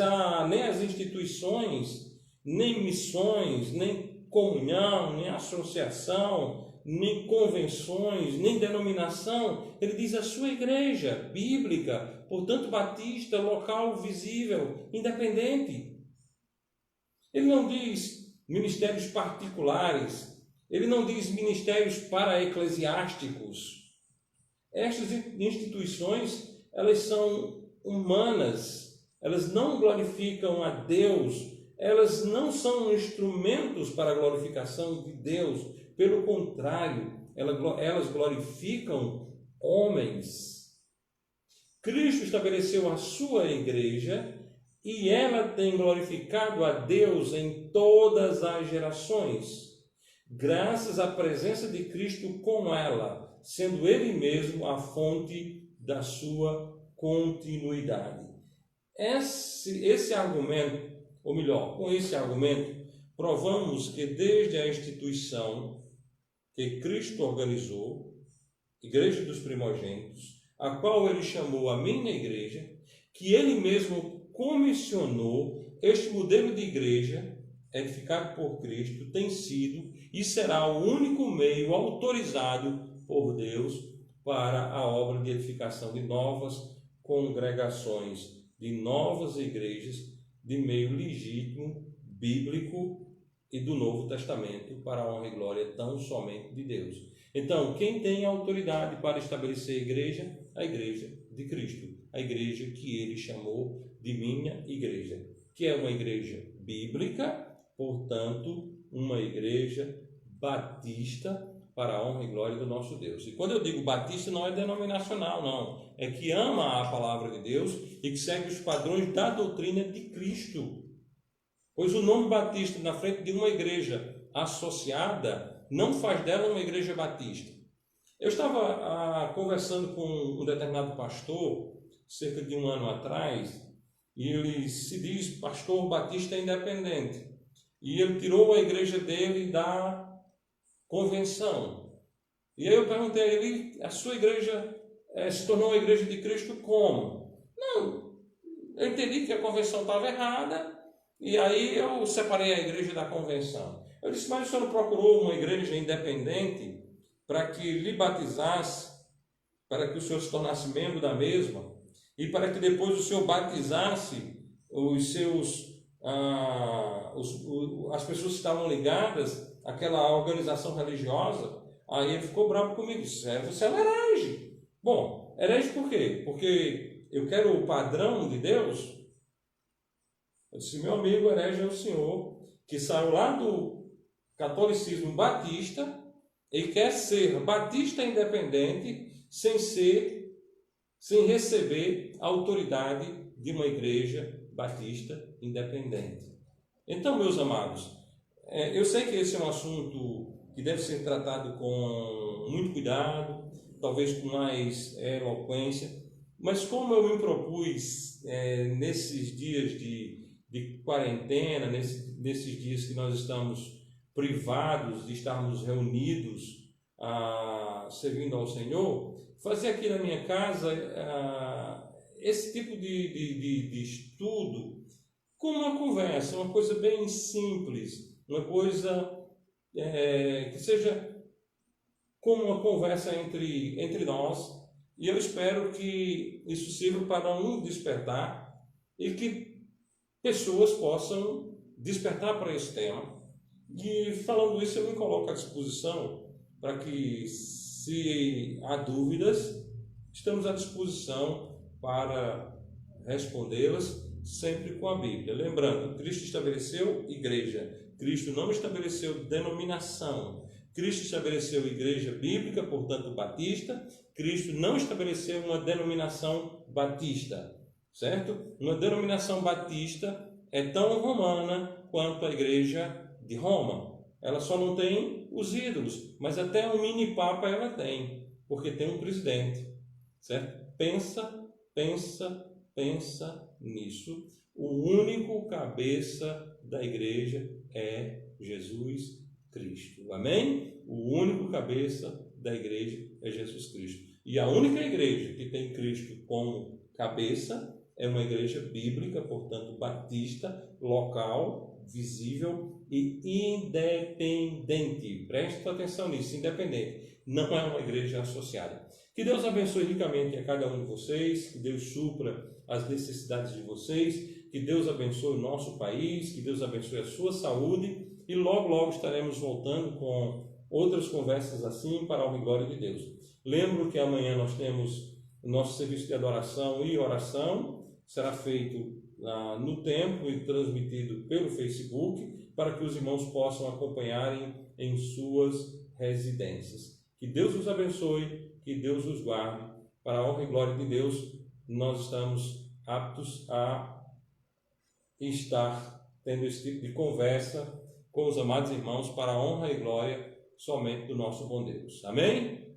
nem as instituições, nem missões, nem comunhão, nem associação, nem convenções, nem denominação. Ele diz a sua igreja bíblica, portanto batista, local, visível, independente. Ele não diz ministérios particulares, ele não diz ministérios para-eclesiásticos. Estas instituições, elas são humanas, elas não glorificam a Deus, elas não são instrumentos para a glorificação de Deus, pelo contrário, elas glorificam homens. Cristo estabeleceu a sua igreja e ela tem glorificado a Deus em todas as gerações, graças à presença de Cristo com ela, sendo Ele mesmo a fonte da sua continuidade. Esse argumento, ou melhor, com esse argumento, provamos que desde a instituição que Cristo organizou, Igreja dos Primogênitos, a qual Ele chamou a minha igreja, que Ele mesmo comissionou, este modelo de igreja, edificado por Cristo, tem sido e será o único meio autorizado por Deus para a obra de edificação de novas congregações, de novas igrejas, de meio legítimo, bíblico e do Novo Testamento, para a honra e glória tão somente de Deus. Então, quem tem autoridade para estabelecer a igreja? A igreja de Cristo, a igreja que Ele chamou de minha igreja, que é uma igreja bíblica, portanto, uma igreja batista, para a honra e glória do nosso Deus. E quando eu digo batista, não é denominacional, não. É que ama a palavra de Deus e que segue os padrões da doutrina de Cristo. Pois o nome batista na frente de uma igreja associada não faz dela uma igreja batista. Eu estava conversando com um determinado pastor, cerca de um ano atrás, e ele se diz pastor batista independente. E ele tirou a igreja dele da convenção. E aí eu perguntei a ele, a sua igreja se tornou a igreja de Cristo como? Não, eu entendi que a convenção estava errada, E aí eu separei a igreja da convenção. Eu disse, mas o senhor não procurou uma igreja independente para que lhe batizasse, para que o senhor se tornasse membro da mesma, e para que depois o senhor batizasse os seus, as pessoas que estavam ligadas àquela organização religiosa? Aí ele ficou bravo comigo, disse, você é um herege. Bom, herege por quê? Porque eu quero o padrão de Deus. Eu disse, meu amigo, herege é o senhor que saiu lá do catolicismo batista e quer ser batista independente sem receber a autoridade de uma igreja batista independente. Então, meus amados, eu sei que esse é um assunto que deve ser tratado com muito cuidado, talvez com mais eloquência, mas como eu me propus nesses dias de quarentena, nesses dias que nós estamos privados de estarmos reunidos servindo ao Senhor, fazer aqui na minha casa esse tipo de estudo como uma conversa, uma coisa bem simples, uma coisa que seja como uma conversa entre nós, e eu espero que isso sirva para um despertar e que pessoas possam despertar para esse tema. E falando isso, eu me coloco à disposição para que, se há dúvidas, estamos à disposição para respondê-las sempre com a Bíblia. Lembrando, Cristo estabeleceu igreja, Cristo não estabeleceu denominação. Cristo estabeleceu igreja bíblica, portanto batista. Cristo não estabeleceu uma denominação batista, certo? Uma denominação batista é tão romana quanto a igreja de Roma. Ela só não tem os ídolos, mas até um mini papa ela tem, porque tem um presidente, certo? Pensa nisso. O único cabeça da igreja é Jesus Cristo. Amém? O único cabeça da igreja é Jesus Cristo. E a única igreja que tem Cristo como cabeça é uma igreja bíblica, portanto, batista, local, visível e independente. Preste atenção nisso, independente. Não é uma igreja associada. Que Deus abençoe ricamente a cada um de vocês, que Deus supra as necessidades de vocês, que Deus abençoe o nosso país, que Deus abençoe a sua saúde, e logo, logo estaremos voltando com outras conversas assim para a honra e glória de Deus. Lembro que amanhã nós temos o nosso serviço de adoração e oração, será feito no templo e transmitido pelo Facebook, para que os irmãos possam acompanharem em suas residências. Que Deus os abençoe, que Deus os guarde. Para a honra e glória de Deus, nós estamos aptos a estar tendo esse tipo de conversa com os amados irmãos para a honra e glória somente do nosso bom Deus. Amém?